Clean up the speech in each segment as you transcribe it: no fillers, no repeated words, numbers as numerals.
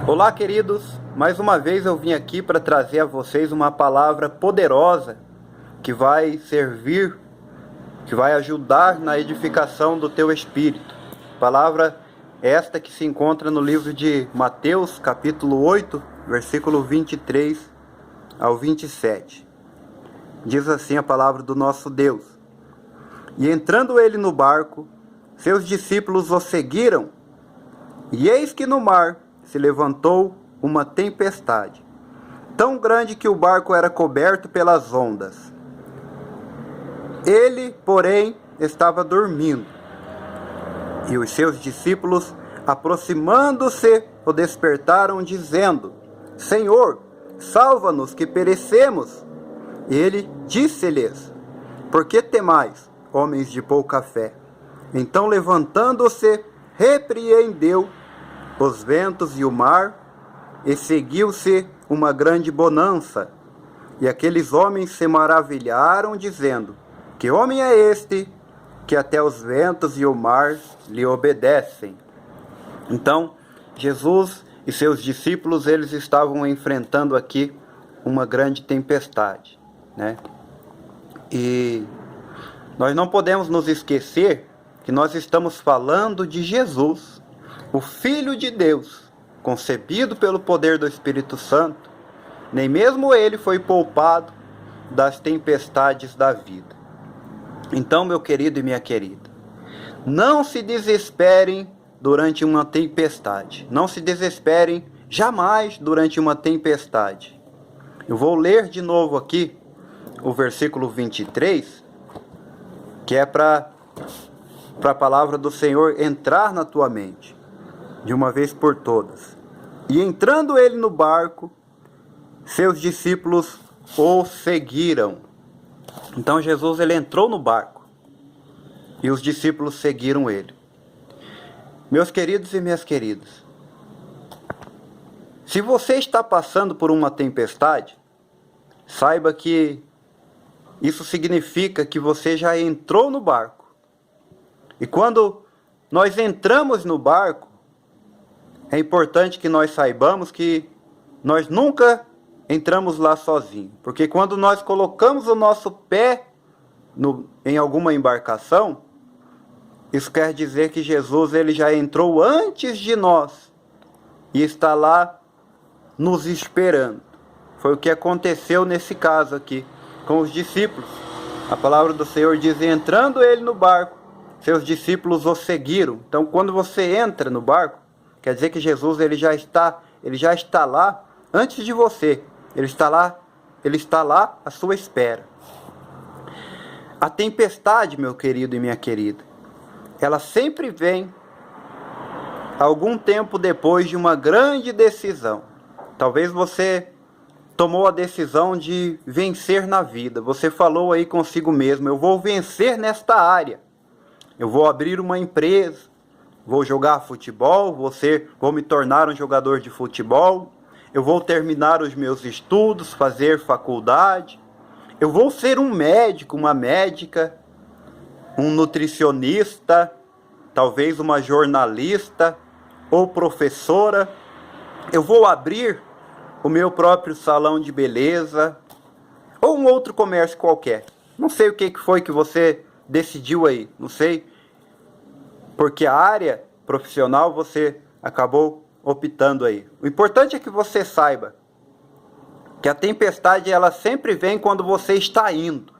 Olá, queridos! Mais uma vez eu vim aqui para trazer a vocês uma palavra poderosa que vai servir, que vai ajudar na edificação do teu espírito. Palavra esta que se encontra no livro de Mateus, capítulo 8, versículo 23 ao 27. Diz assim a palavra do nosso Deus: E entrando ele no barco, seus discípulos o seguiram, e eis que no mar se levantou uma tempestade, tão grande que o barco era coberto pelas ondas. Ele, porém, estava dormindo. E os seus discípulos, aproximando-se, o despertaram, dizendo: Senhor, salva-nos, que perecemos. E ele disse-lhes: Por que temais, homens de pouca fé? Então, levantando-se, repreendeu os ventos e o mar, e seguiu-se uma grande bonança. E aqueles homens se maravilharam, dizendo: Que homem é este, que até os ventos e o mar lhe obedecem? Então, Jesus e seus discípulos, eles estavam enfrentando aqui uma grande tempestade, né? E nós não podemos nos esquecer que nós estamos falando de Jesus, o Filho de Deus, concebido pelo poder do Espírito Santo. Nem mesmo ele foi poupado das tempestades da vida. Então, meu querido e minha querida, não se desesperem durante uma tempestade. Não se desesperem jamais durante uma tempestade. Eu vou ler de novo aqui o versículo 23, que é para a palavra do Senhor entrar na tua mente de uma vez por todas. E entrando ele no barco, seus discípulos o seguiram. Então Jesus, ele entrou no barco e os discípulos seguiram ele. Meus queridos e minhas queridas, se você está passando por uma tempestade, saiba que isso significa que você já entrou no barco. E quando nós entramos no barco, é importante que nós saibamos que nós nunca entramos lá sozinhos. Porque quando nós colocamos o nosso pé em alguma embarcação, isso quer dizer que Jesus, ele já entrou antes de nós e está lá nos esperando. Foi o que aconteceu nesse caso aqui com os discípulos. A palavra do Senhor diz: entrando ele no barco, seus discípulos o seguiram. Então, quando você entra no barco, quer dizer que Jesus, ele já está lá antes de você. Ele está lá à sua espera. A tempestade, meu querido e minha querida, ela sempre vem algum tempo depois de uma grande decisão. Talvez você tomou a decisão de vencer na vida. Você falou aí consigo mesmo: eu vou vencer nesta área. Eu vou abrir uma empresa, vou jogar futebol, vou me tornar um jogador de futebol, eu vou terminar os meus estudos, fazer faculdade, eu vou ser um médico, uma médica, um nutricionista, talvez uma jornalista ou professora. Eu vou abrir o meu próprio salão de beleza ou um outro comércio qualquer. Não sei o que foi que você decidiu aí, não sei, porque a área profissional você acabou optando aí. O importante é que você saiba que a tempestade, ela sempre vem quando você está indo.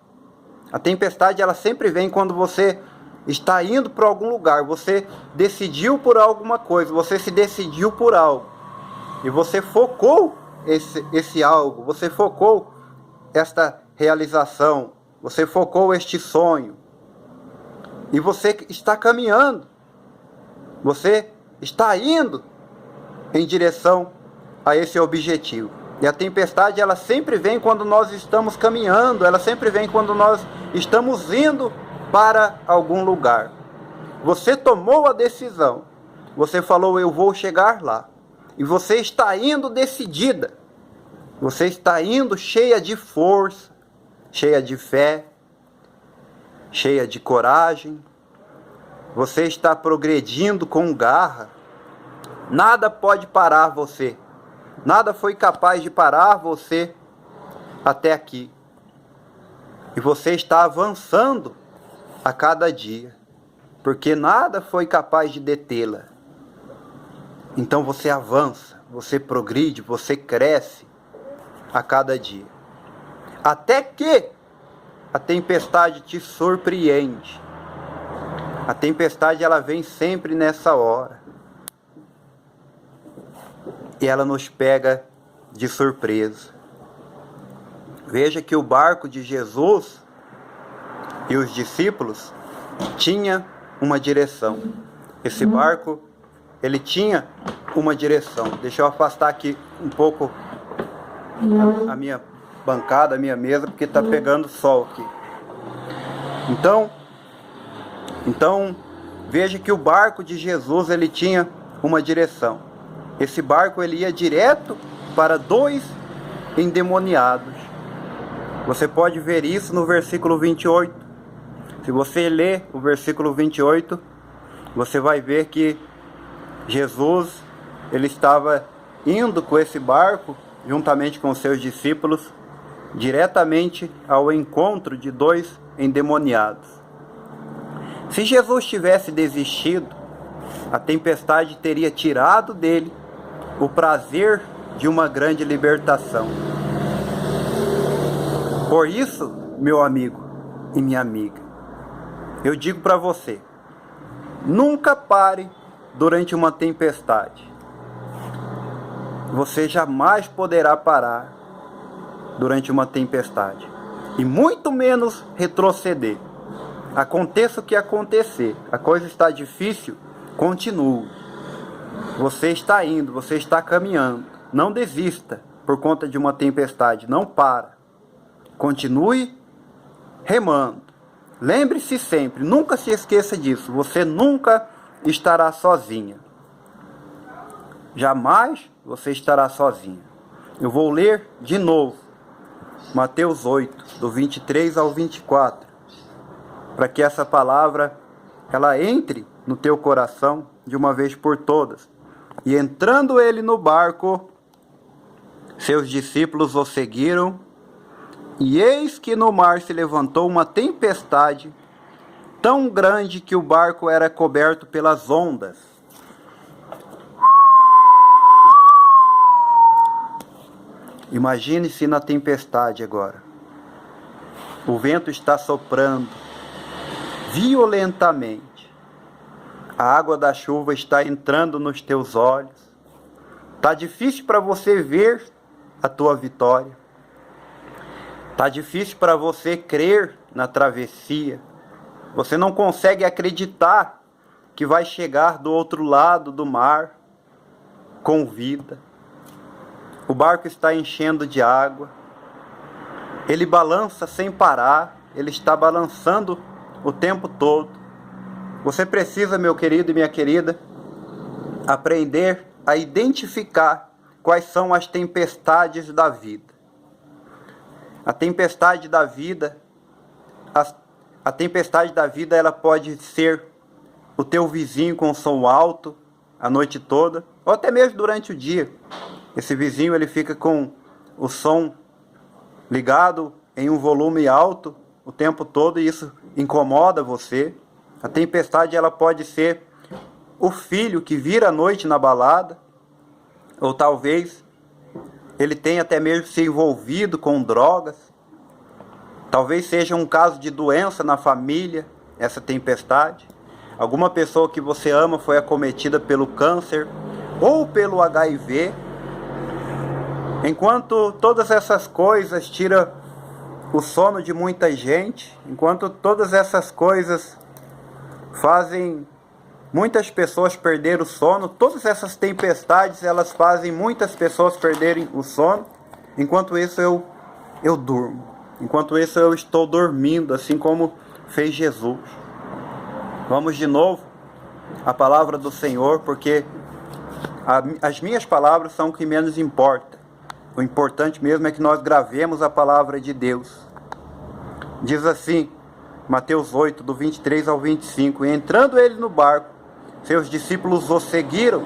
A tempestade, ela sempre vem quando você está indo para algum lugar. Você decidiu por alguma coisa, você se decidiu por algo. E você focou esse algo, você focou esta realização, você focou este sonho. E você está caminhando, você está indo em direção a esse objetivo. E a tempestade, ela sempre vem quando nós estamos caminhando, ela sempre vem quando nós estamos indo para algum lugar. Você tomou a decisão, você falou: eu vou chegar lá. E você está indo decidida, você está indo cheia de força, cheia de fé, cheia de coragem. Você está progredindo com garra. Nada pode parar você. Nada foi capaz de parar você até aqui. E você está avançando a cada dia, porque nada foi capaz de detê-la. Então você avança, você progride, você cresce a cada dia. Até que a tempestade te surpreende. A tempestade, ela vem sempre nessa hora. E ela nos pega de surpresa. Veja que o barco de Jesus e os discípulos tinha uma direção. Esse barco, ele tinha uma direção. Deixa eu afastar aqui um pouco a minha bancada, a minha mesa, porque está pegando sol aqui. Então, veja que o barco de Jesus, ele tinha uma direção. Esse barco, ele ia direto para 2 endemoniados. Você pode ver isso no versículo 28. Se você ler o versículo 28, você vai ver que Jesus, ele estava indo com esse barco, juntamente com os seus discípulos, diretamente ao encontro de 2 endemoniados. Se Jesus tivesse desistido, a tempestade teria tirado dele o prazer de uma grande libertação. Por isso, meu amigo e minha amiga, eu digo para você, nunca pare durante uma tempestade. Você jamais poderá parar durante uma tempestade, e muito menos retroceder. Aconteça o que acontecer, a coisa está difícil, continue. Você está indo, você está caminhando. Não desista por conta de uma tempestade, não para. Continue remando. Lembre-se sempre, nunca se esqueça disso, você nunca estará sozinha. Jamais você estará sozinha. Eu vou ler de novo Mateus 8, do 23 ao 24, para que essa palavra ela entre no teu coração de uma vez por todas. E entrando ele no barco, seus discípulos o seguiram, e eis que no mar se levantou uma tempestade tão grande que o barco era coberto pelas ondas. Imagine-se na tempestade agora. O vento está soprando violentamente. A água da chuva está entrando nos teus olhos. Está difícil para você ver a tua vitória. Está difícil para você crer na travessia. Você não consegue acreditar que vai chegar do outro lado do mar com vida. O barco está enchendo de água. Ele balança sem parar. Ele está balançando o tempo todo. Você precisa, meu querido e minha querida, aprender a identificar quais são as tempestades da vida. A tempestade da vida, a tempestade da vida, ela pode ser o teu vizinho com som alto a noite toda, ou até mesmo durante o dia. Esse vizinho, ele fica com o som ligado em um volume alto o tempo todo e isso incomoda você. A tempestade, ela pode ser o filho que vira à noite na balada, ou talvez ele tenha até mesmo se envolvido com drogas. Talvez seja um caso de doença na família, essa tempestade. Alguma pessoa que você ama foi acometida pelo câncer ou pelo HIV. Enquanto todas essas coisas tiram o sono de muita gente, enquanto todas essas coisas fazem muitas pessoas perder o sono, todas essas tempestades, elas fazem muitas pessoas perderem o sono. Enquanto isso eu durmo. Enquanto isso eu estou dormindo, assim como fez Jesus. Vamos de novo à palavra do Senhor, porque as minhas palavras são o que menos importa. O importante mesmo é que nós gravemos a palavra de Deus. Diz assim, Mateus 8, do 23 ao 25. E entrando ele no barco, seus discípulos o seguiram.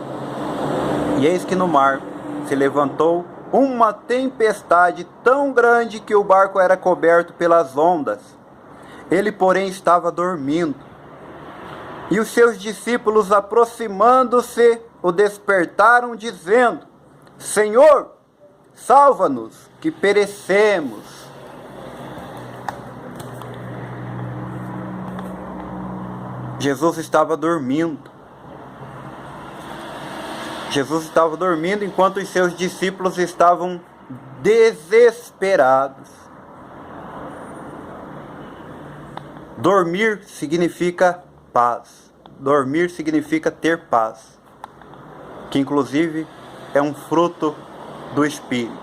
E eis que no mar se levantou uma tempestade tão grande que o barco era coberto pelas ondas. Ele, porém, estava dormindo. E os seus discípulos, aproximando-se, o despertaram, dizendo: Senhor, salva-nos, que perecemos. Jesus estava dormindo. Jesus estava dormindo enquanto os seus discípulos estavam desesperados. Dormir significa paz. Dormir significa ter paz, que inclusive é um fruto do Espírito.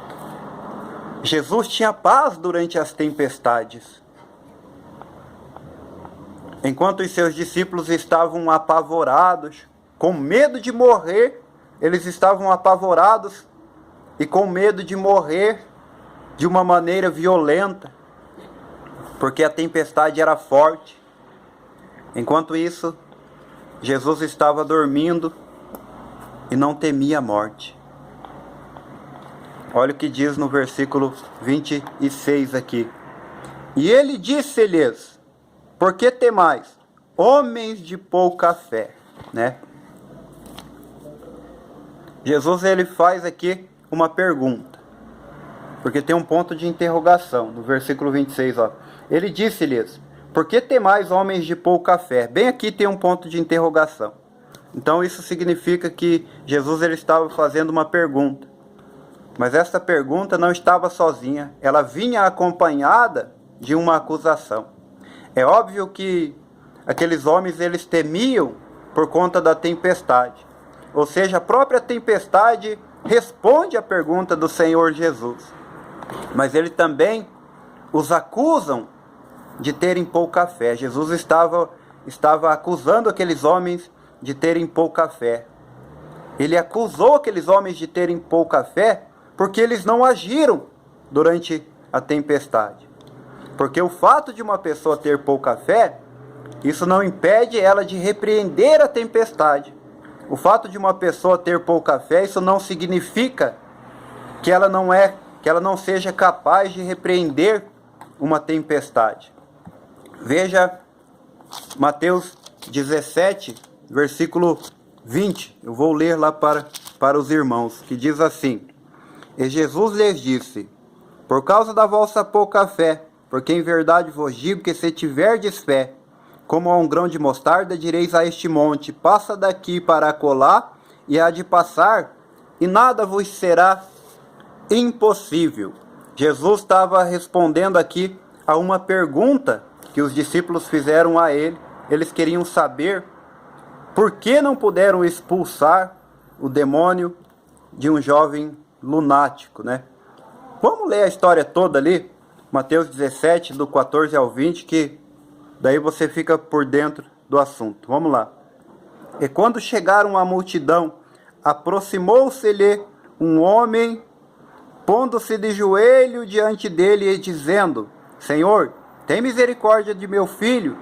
Jesus tinha paz durante as tempestades. Enquanto os seus discípulos estavam apavorados, com medo de morrer, eles estavam apavorados e com medo de morrer de uma maneira violenta, porque a tempestade era forte. Enquanto isso, Jesus estava dormindo e não temia a morte. Olha o que diz no versículo 26 aqui. E ele disse-lhes: Por que temais, homens de pouca fé? Né? Jesus ele faz aqui uma pergunta, porque tem um ponto de interrogação no versículo 26. Ó. Ele disse-lhes: Por que temais, homens de pouca fé? Bem aqui tem um ponto de interrogação. Então isso significa que Jesus ele estava fazendo uma pergunta. Mas essa pergunta não estava sozinha, ela vinha acompanhada de uma acusação. É óbvio que aqueles homens eles temiam por conta da tempestade. Ou seja, a própria tempestade responde à pergunta do Senhor Jesus. Mas ele também os acusam de terem pouca fé. Jesus estava acusando aqueles homens de terem pouca fé. Ele acusou aqueles homens de terem pouca fé porque eles não agiram durante a tempestade. Porque o fato de uma pessoa ter pouca fé, isso não impede ela de repreender a tempestade. O fato de uma pessoa ter pouca fé, isso não significa que ela não seja capaz de repreender uma tempestade. Veja Mateus 17, versículo 20. Eu vou ler lá para os irmãos, que diz assim: E Jesus lhes disse: Por causa da vossa pouca fé, porque em verdade vos digo que se tiverdes fé, como a um grão de mostarda, direis a este monte: Passa daqui para acolá, e há de passar, e nada vos será impossível. Jesus estava respondendo aqui a uma pergunta que os discípulos fizeram a ele. Eles queriam saber por que não puderam expulsar o demônio de um jovem lunático, né? Vamos ler a história toda ali, Mateus 17, do 14 ao 20, que daí você fica por dentro do assunto. Vamos lá. E quando chegaram à multidão, aproximou-se-lhe um homem, pondo-se de joelho diante dele e dizendo: Senhor, tem misericórdia de meu filho,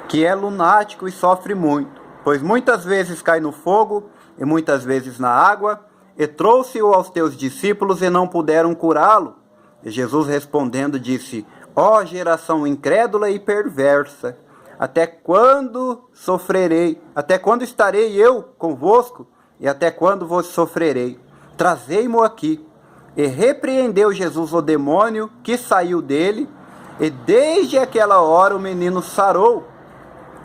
que é lunático e sofre muito, pois muitas vezes cai no fogo e muitas vezes na água, e trouxe-o aos teus discípulos e não puderam curá-lo. E Jesus respondendo disse: Ó geração incrédula e perversa, até quando sofrerei? Até quando estarei eu convosco? E até quando vos sofrerei? Trazei-mo aqui. E repreendeu Jesus o demônio que saiu dele, e desde aquela hora o menino sarou.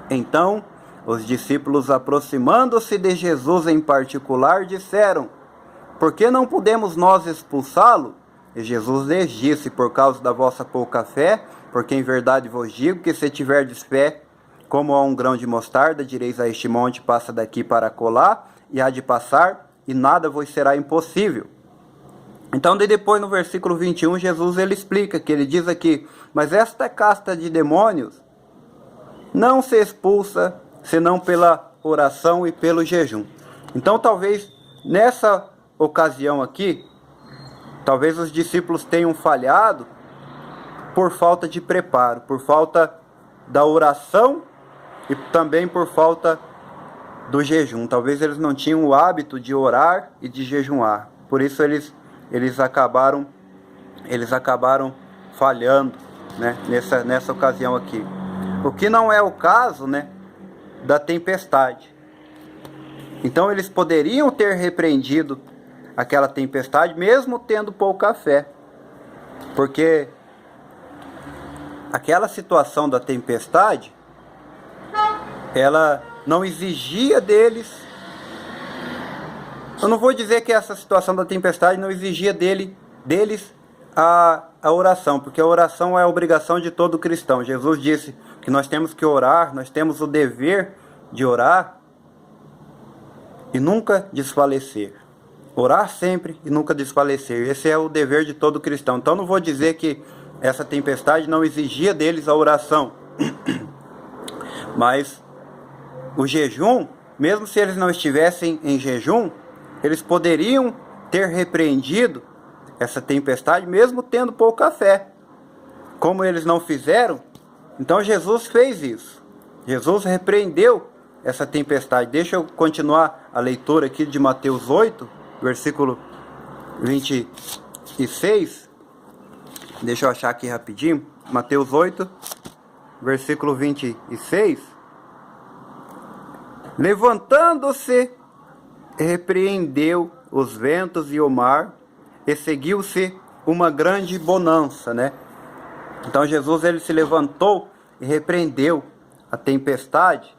Então os discípulos, aproximando-se de Jesus em particular, disseram: Por que não podemos nós expulsá-lo? E Jesus lhes disse: Por causa da vossa pouca fé, porque em verdade vos digo que se tiverdes fé, como a um grão de mostarda, direis a este monte: Passa daqui para acolá, e há de passar, e nada vos será impossível. Então, depois no versículo 21, Jesus ele explica, que ele diz aqui: Mas esta casta de demônios não se expulsa, senão pela oração e pelo jejum. Então, talvez nessa ocasião aqui, talvez os discípulos tenham falhado por falta de preparo, por falta da oração e também por falta do jejum. Talvez eles não tinham o hábito de orar e de jejuar. Por isso eles acabaram falhando, né, nessa ocasião aqui. O que não é o caso, né, da tempestade. Então eles poderiam ter repreendido aquela tempestade mesmo tendo pouca fé. Porque aquela situação da tempestade, ela não exigia deles. Eu não vou dizer que essa situação da tempestade não exigia deles a oração, porque a oração é a obrigação de todo cristão. Jesus disse que nós temos que orar, nós temos o dever de orar e nunca desfalecer. Orar sempre e nunca desfalecer. Esse é o dever de todo cristão. Então não vou dizer que essa tempestade não exigia deles a oração. Mas o jejum, mesmo se eles não estivessem em jejum, eles poderiam ter repreendido essa tempestade, mesmo tendo pouca fé. Como eles não fizeram, então Jesus fez isso. Jesus repreendeu essa tempestade. Deixa eu continuar a leitura aqui de Mateus 8, versículo 26. Deixa eu achar aqui rapidinho. Mateus 8, versículo 26. Levantando-se, repreendeu os ventos e o mar, e seguiu-se uma grande bonança, né? Então Jesus ele se levantou e repreendeu a tempestade,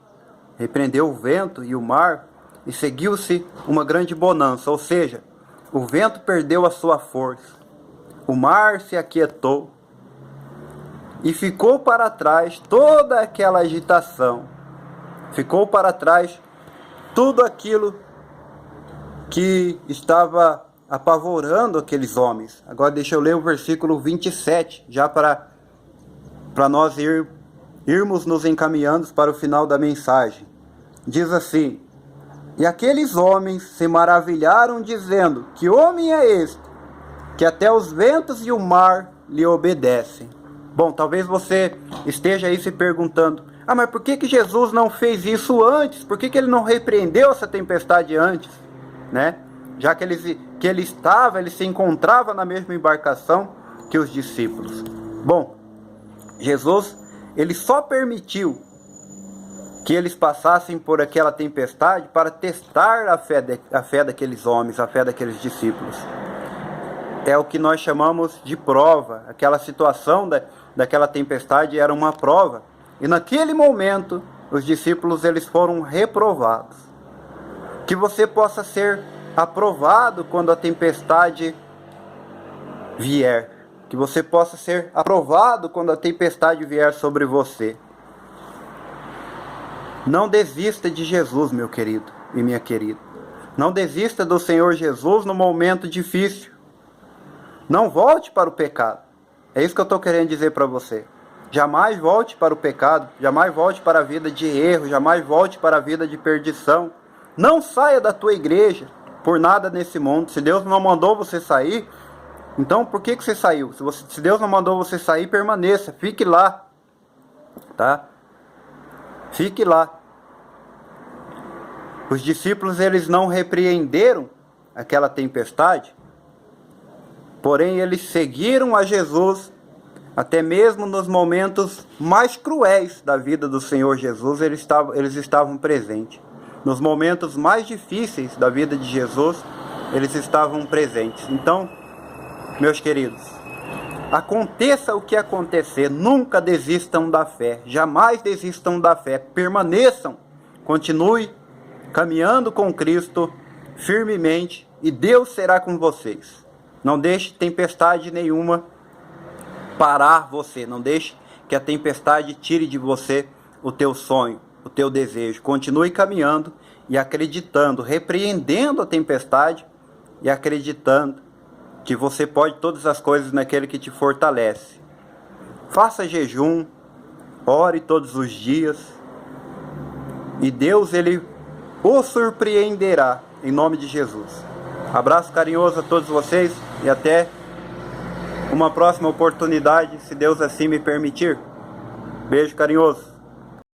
repreendeu o vento e o mar, e seguiu-se uma grande bonança, ou seja, o vento perdeu a sua força, o mar se aquietou, e ficou para trás toda aquela agitação, ficou para trás tudo aquilo que estava apavorando aqueles homens. Agora deixa eu ler o versículo 27, já para nós irmos nos encaminhando para o final da mensagem. Diz assim: e aqueles homens se maravilharam, dizendo: que homem é este, que até os ventos e o mar lhe obedecem? Bom, talvez você esteja aí se perguntando: ah, mas por que Jesus não fez isso antes? Por que ele não repreendeu essa tempestade antes? Né? Já que ele se encontrava na mesma embarcação que os discípulos. Bom, Jesus, ele só permitiu que eles passassem por aquela tempestade para testar a fé daqueles homens, a fé daqueles discípulos. É o que nós chamamos de prova. Aquela situação daquela tempestade era uma prova. E naquele momento, os discípulos eles foram reprovados. Que você possa ser aprovado quando a tempestade vier. Que você possa ser aprovado quando a tempestade vier sobre você. Não desista de Jesus, meu querido e minha querida. Não desista do Senhor Jesus no momento difícil. Não volte para o pecado. É isso que eu estou querendo dizer para você. Jamais volte para o pecado. Jamais volte para a vida de erro. Jamais volte para a vida de perdição. Não saia da tua igreja por nada nesse mundo. Se Deus não mandou você sair, então por que você saiu? Se Deus não mandou você sair, permaneça. Fique lá. Tá? Fique lá. Os discípulos eles não repreenderam aquela tempestade, porém eles seguiram a Jesus até mesmo nos momentos mais cruéis da vida do Senhor Jesus. Eles estavam presentes. Nos momentos mais difíceis da vida de Jesus, eles estavam presentes. Então, meus queridos, aconteça o que acontecer, nunca desistam da fé. Jamais desistam da fé. Permaneçam. Continue caminhando com Cristo firmemente e Deus será com vocês. Não deixe tempestade nenhuma parar você. Não deixe que a tempestade tire de você o teu sonho, o teu desejo. Continue caminhando e acreditando, repreendendo a tempestade e acreditando que você pode todas as coisas naquele que te fortalece. Faça jejum, ore todos os dias e Deus ele o surpreenderá em nome de Jesus. Abraço carinhoso a todos vocês e até uma próxima oportunidade, se Deus assim me permitir. Beijo carinhoso.